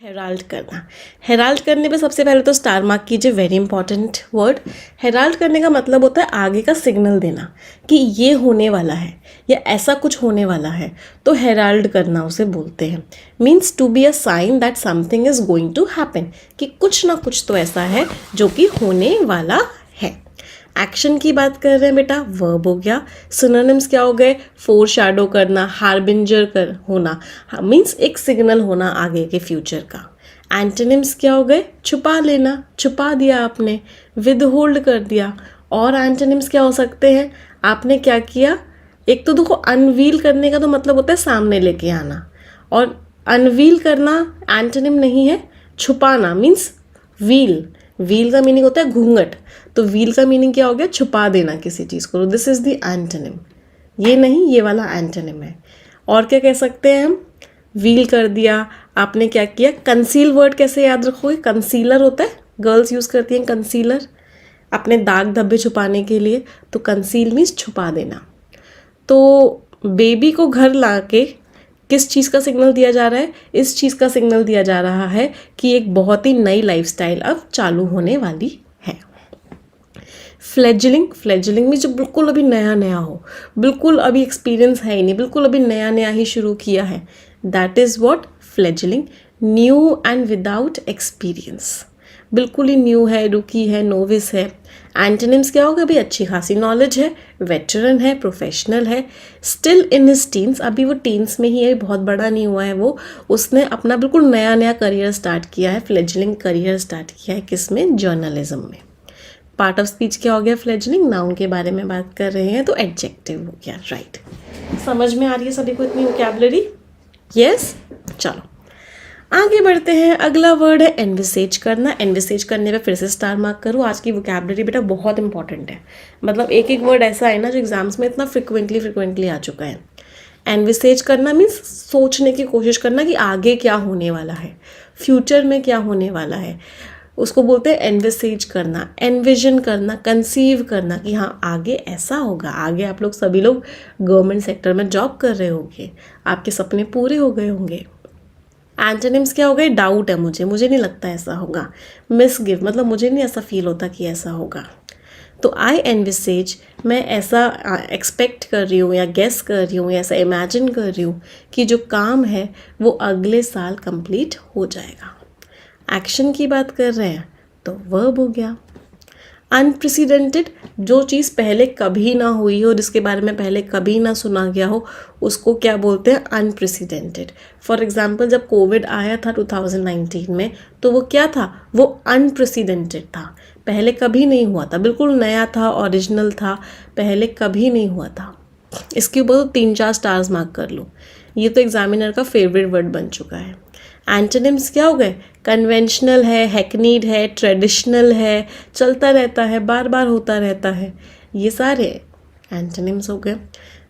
Herald करना। Herald करने पे सबसे पहले तो स्टार मार्क कीजिए, वेरी इंपॉर्टेंट वर्ड। हेराल्ड करने का मतलब होता है आगे का सिग्नल देना कि ये होने वाला है या ऐसा कुछ होने वाला है, तो हेराल्ड करना उसे बोलते हैं। Means to be a sign that something is going to happen, कि कुछ ना कुछ तो ऐसा है जो कि होने वाला है। एक्शन की बात कर रहे हैं बेटा, वर्ब हो गया। सिनोनिम्स क्या हो गए, फोर शैडो करना, हार्बिंजर कर होना, मीन्स एक सिग्नल होना आगे के फ्यूचर का। एंटोनिम्स क्या हो गए, छुपा लेना, छुपा दिया आपने, विद होल्ड कर दिया। और एंटोनिम्स क्या हो सकते हैं, आपने क्या किया, एक तो देखो अनवील करने का तो मतलब होता है सामने लेके आना, और अनवील करना एंटोनिम नहीं है, छुपाना मीन्स व्हील। व्हील का मीनिंग होता है घूंघट, तो व्हील का मीनिंग क्या हो गया, छुपा देना किसी चीज़ को। दिस इज द एंटोनिम, ये नहीं, ये वाला एंटोनिम है। और क्या कह सकते हैं हम, व्हील कर दिया, आपने क्या किया। कंसील वर्ड कैसे याद रखोगे, कंसीलर होता है, गर्ल्स यूज़ करती हैं कंसीलर अपने दाग धब्बे छुपाने के लिए, तो कंसील मीन्स छुपा देना। तो बेबी को घर ला के किस चीज़ का सिग्नल दिया जा रहा है, इस चीज़ का सिग्नल दिया जा रहा है कि एक बहुत ही नई लाइफस्टाइल अब चालू होने वाली है। फ्लेजलिंग, फ्लेजलिंग में जो बिल्कुल अभी नया नया हो, बिल्कुल अभी एक्सपीरियंस है ही नहीं, बिल्कुल अभी नया नया ही शुरू किया है, that is what fledgling. New and without experience, बिल्कुल ही न्यू है, रुकी है, नोविस है। एंटोनिम्स क्या होगा, अभी अच्छी खासी नॉलेज है, वेटरन है, प्रोफेशनल है, स्टिल इन हिज टीन्स, अभी वो टीन्स में ही है, बहुत बड़ा नहीं हुआ है वो, उसने अपना बिल्कुल नया नया करियर स्टार्ट किया है, फ्लेजलिंग करियर स्टार्ट किया है, किसमें, जर्नलिज्म में। पार्ट ऑफ स्पीच क्या हो गया, फ्लेजलिंग, नाउन के बारे में बात कर रहे हैं तो एडजेक्टिव हो गया, राइट। समझ में आ रही है सभी को इतनी वोकैबुलरी, यस। चलो आगे बढ़ते हैं, अगला वर्ड है एनविसेज करना। एनविसेज करने पे फिर से स्टार मार्क करो। आज की वोकैबुलरी बेटा बहुत इंपॉर्टेंट है, मतलब एक एक वर्ड ऐसा है ना जो एग्जाम्स में इतना फ्रिक्वेंटली आ चुका है। एनविसेज करना मीन्स सोचने की कोशिश करना कि आगे क्या होने वाला है, फ्यूचर में क्या होने वाला है, उसको बोलते हैं एनविसेज करना। एनविजन करना, कंसीव करना कि हाँ आगे ऐसा होगा, आगे आप लोग सभी लोग गवर्नमेंट सेक्टर में जॉब कर रहे होंगे, आपके सपने पूरे हो गए होंगे। एंटोनिम्स क्या हो गए, डाउट है मुझे नहीं लगता ऐसा होगा। मिसगिव मतलब मुझे नहीं ऐसा फील होता कि ऐसा होगा। तो आई एनविसेज, मैं ऐसा एक्सपेक्ट कर रही हूँ या गेस कर रही हूँ या ऐसा इमेजिन कर रही हूँ कि जो काम है वो अगले साल कंप्लीट हो जाएगा। एक्शन की बात कर रहे हैं तो वर्ब हो गया। अनप्रेसिडेंटेड, जो चीज़ पहले कभी ना हुई हो, जिसके बारे में पहले कभी ना सुना गया हो, उसको क्या बोलते हैं, अनप्रेसिडेंटेड। फॉर एग्जाम्पल जब कोविड आया था 2019 में, तो वो क्या था, वो अनप्रेसिडेंटेड था, पहले कभी नहीं हुआ था, बिल्कुल नया था, ओरिजिनल था, पहले कभी नहीं हुआ था। इसके ऊपर तो 3-4 स्टार्स मार्क कर लो, ये तो एग्जामिनर का फेवरेट वर्ड बन चुका है। एंटोनिम्स क्या हो गए, कन्वेंशनल है, हैकनीड है, ट्रेडिशनल है, चलता रहता है, बार बार होता रहता है, ये सारे एंटोनिम्स हो गए।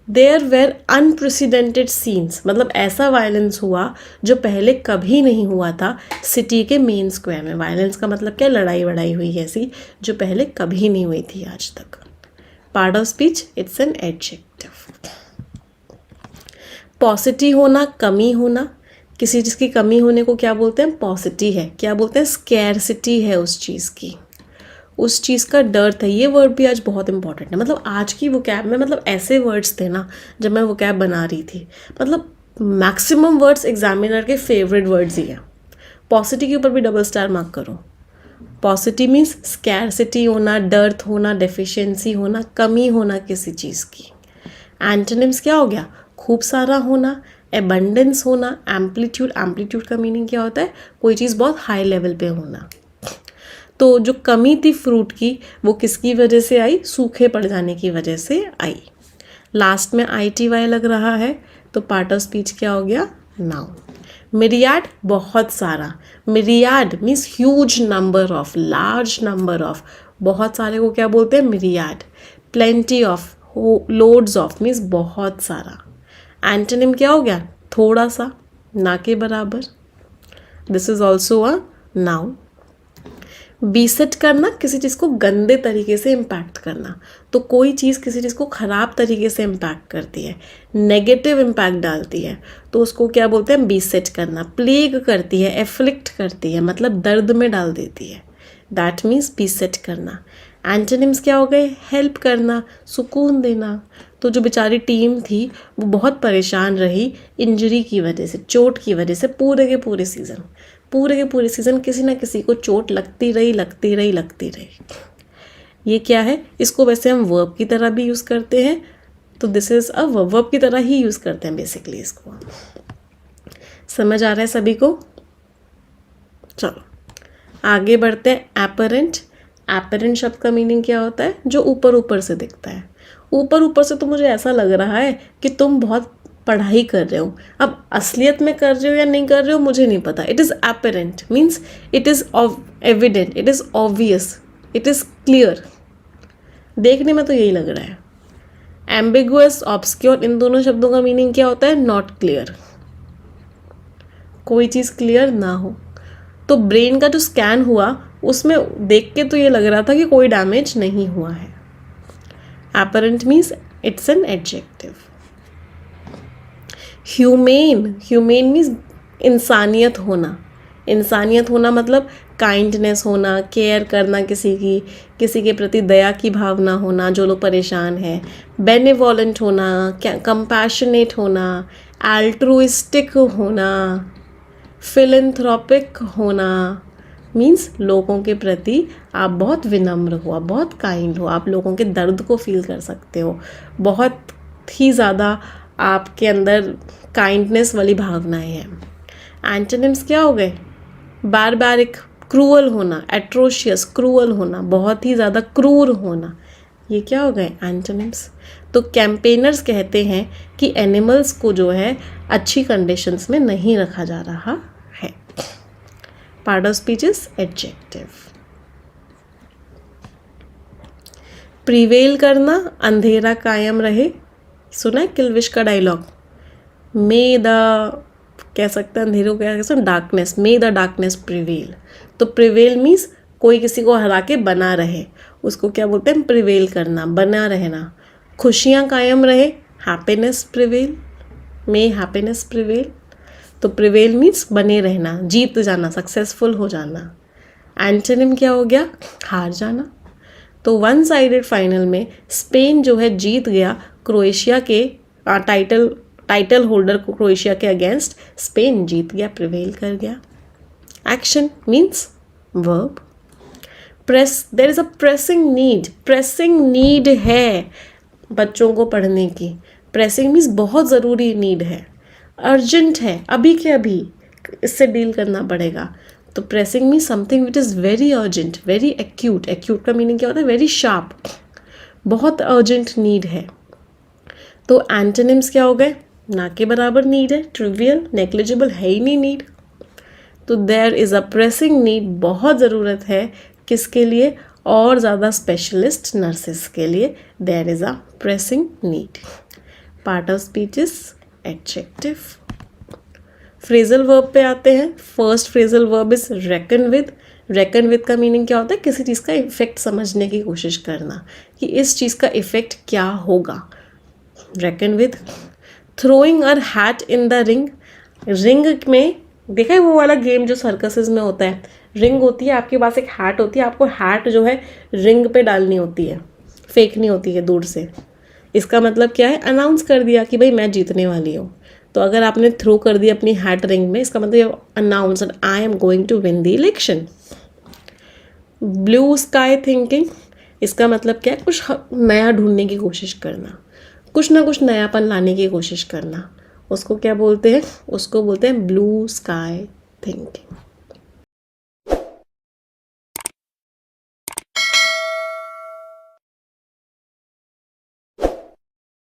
देयर वेर अनप्रेसिडेंटेड सीन्स, मतलब ऐसा वायलेंस हुआ जो पहले कभी नहीं हुआ था सिटी के मेन स्क्वायर में। वायलेंस का मतलब क्या, लड़ाई वड़ाई हुई ऐसी जो पहले कभी नहीं हुई थी आज तक। Part of speech, it's an adjective. पॉसिटी होना, कमी होना, किसी चीज़ की कमी होने को क्या बोलते हैं, पॉसिटी है। क्या बोलते हैं, स्कैरसिटी है उस चीज़ की, उस चीज़ का डर था। ये वर्ड भी आज बहुत इंपॉर्टेंट है, मतलब आज की वोकैब में मतलब ऐसे वर्ड्स थे ना जब मैं वोकैब बना रही थी, मतलब मैक्सिमम वर्ड्स एग्जामिनर के फेवरेट वर्ड्स ही हैं। पॉसिटी के ऊपर भी डबल स्टार मार्क करो। पॉसिटी मीन्स स्कैरसिटी होना, डर्थ होना, डेफिशिएंसी होना, कमी होना किसी चीज़ की। एंटोनिम्स क्या हो गया, खूब सारा होना, एबंडेंस होना, एम्पलीट्यूड, एम्पलीट्यूड का मीनिंग क्या होता है, कोई चीज़ बहुत हाई लेवल पे होना। तो जो कमी थी फ्रूट की वो किसकी वजह से आई, सूखे पड़ जाने की वजह से आई। लास्ट में ITY लग रहा है तो पार्ट ऑफ स्पीच क्या हो गया, नाउन। मिरियाड, बहुत सारा, myriad means huge number of, large number of, बहुत सारे को क्या बोलते हैं, myriad. Plenty of, loads of means बहुत सारा। एंटोनिम क्या हो गया, थोड़ा सा, ना के बराबर, this is also a noun. Beset करना, किसी चीज़ को गंदे तरीके से इम्पैक्ट करना। तो कोई चीज़ किसी चीज़ को ख़राब तरीके से इम्पैक्ट करती है, नेगेटिव इम्पैक्ट डालती है, तो उसको क्या बोलते हैं? बीसेट करना। प्लेग करती है, एफ्लिक्ट करती है, मतलब दर्द में डाल देती है, दैट मीन्स बीसेट करना। एंटोनिम्स क्या हो गए? हेल्प करना, सुकून देना। तो जो बेचारी टीम थी वो बहुत परेशान रही इंजरी की वजह से, चोट की वजह से। पूरे के पूरे सीज़न किसी ना किसी को चोट लगती रही। ये क्या है? इसको वैसे हम वर्ब की तरह भी यूज़ करते हैं, तो दिस इज़ अ वर्ब की तरह ही यूज़ करते हैं बेसिकली इसको। समझ आ रहा है सभी को? चलो आगे बढ़ते हैं। एपरेंट शब्द का मीनिंग क्या होता है? जो ऊपर से दिखता है। ऊपर से तो मुझे ऐसा लग रहा है कि तुम बहुत पढ़ाई कर रहे हो। अब असलियत में कर रहे हो या नहीं कर रहे हो मुझे नहीं पता। It is apparent means it is evident, it is obvious, it is clear. देखने में तो यही लग रहा है। एम्बिगुअस, ऑब्सक्योर, इन दोनों शब्दों का मीनिंग क्या होता है? नॉट क्लियर, कोई चीज़ क्लियर ना हो। तो ब्रेन का जो स्कैन हुआ उसमें देख के तो ये लग रहा था कि कोई डैमेज नहीं हुआ है। Apparent means it's an adjective. Humane means इंसानियत होना मतलब काइंडनेस होना, केयर करना, किसी के प्रति दया की भावना होना, जो लोग परेशान हैं। बेनेवोलेंट होना, कंपैशनेट होना, एल्ट्रुइस्टिक होना, फिलैंथ्रोपिक होना मीन्स लोगों के प्रति आप बहुत विनम्र हो, आप बहुत काइंड हो, आप लोगों के दर्द को फील कर सकते हो, बहुत ही ज़्यादा आपके अंदर काइंडनेस वाली भावनाएं हैं। एंटोनिम्स क्या हो गए? बारबैरिक, क्रूअल होना, एट्रोशियस, क्रूअल होना, बहुत ही ज़्यादा क्रूर होना। ये क्या हो गए? एंटोनिम्स। तो कैंपेनर्स कहते हैं कि एनिमल्स को जो है अच्छी कंडीशंस में नहीं रखा जा रहा है। Part of speech is adjective. Prevail करना, अंधेरा कायम रहे। सुना है किल्विश का डायलॉग? मे द, कह सकते हैं अंधेरे को क्या कह सकते हैं? Darkness. May the darkness prevail. तो प्रिवेल मीन्स कोई किसी को हरा के बना रहे, उसको क्या बोलते हैं? प्रिवेल करना, बना रहना। खुशियाँ कायम रहे, हैप्पीनेस प्रिवेल। मे हैप्पीनेस प्रिवेल। तो प्रिवेल मीन्स बने रहना, जीत जाना, सक्सेसफुल हो जाना। एंटोनिम क्या हो गया? हार जाना। तो वन साइडेड फाइनल में स्पेन जो है जीत गया क्रोएशिया के टाइटल होल्डर को, क्रोएशिया के अगेंस्ट स्पेन जीत गया, प्रिवेल कर गया। Action means verb. Press, there is a pressing need है बच्चों को पढ़ने की। प्रेसिंग मीन्स बहुत ज़रूरी नीड है, अर्जेंट है, अभी के अभी इससे डील करना पड़ेगा। तो pressing means something which is very urgent, very acute. Acute का मीनिंग क्या होता है? वेरी शार्प, बहुत अर्जेंट नीड है। तो एंटोनिम्स क्या हो गए? ना के बराबर नीड है, ट्रिवियल, नेग्लिजिबल, है ही नहीं नीड। तो there is a pressing need, बहुत ज़रूरत है किसके लिए? और ज़्यादा स्पेशलिस्ट नर्सेस के लिए there is a pressing need. Part of speech is adjective. Phrasal verb पे आते हैं। First phrasal verb is reckon with. Reckon with का मीनिंग क्या होता है? किसी चीज़ का इफेक्ट समझने की कोशिश करना कि इस चीज़ का इफेक्ट क्या होगा। Reckon with. Throwing your hat in the ring. Ring में देखा है वो वाला गेम जो सर्कसेस में होता है? रिंग होती है, आपके पास एक हैट होती है, आपको हैट जो है रिंग पे डालनी होती है, फेंकनी होती है दूर से। इसका मतलब क्या है? अनाउंस कर दिया कि भाई मैं जीतने वाली हूँ। तो अगर आपने थ्रो कर दिया अपनी हैट रिंग में, इसका मतलब announce that I am going to win the election. Blue sky thinking, इसका मतलब क्या है? कुछ नया ढूंढने की कोशिश करना, कुछ ना कुछ नयापन लाने की कोशिश करना। उसको क्या बोलते हैं? उसको बोलते हैं ब्लू स्काई थिंकिंग।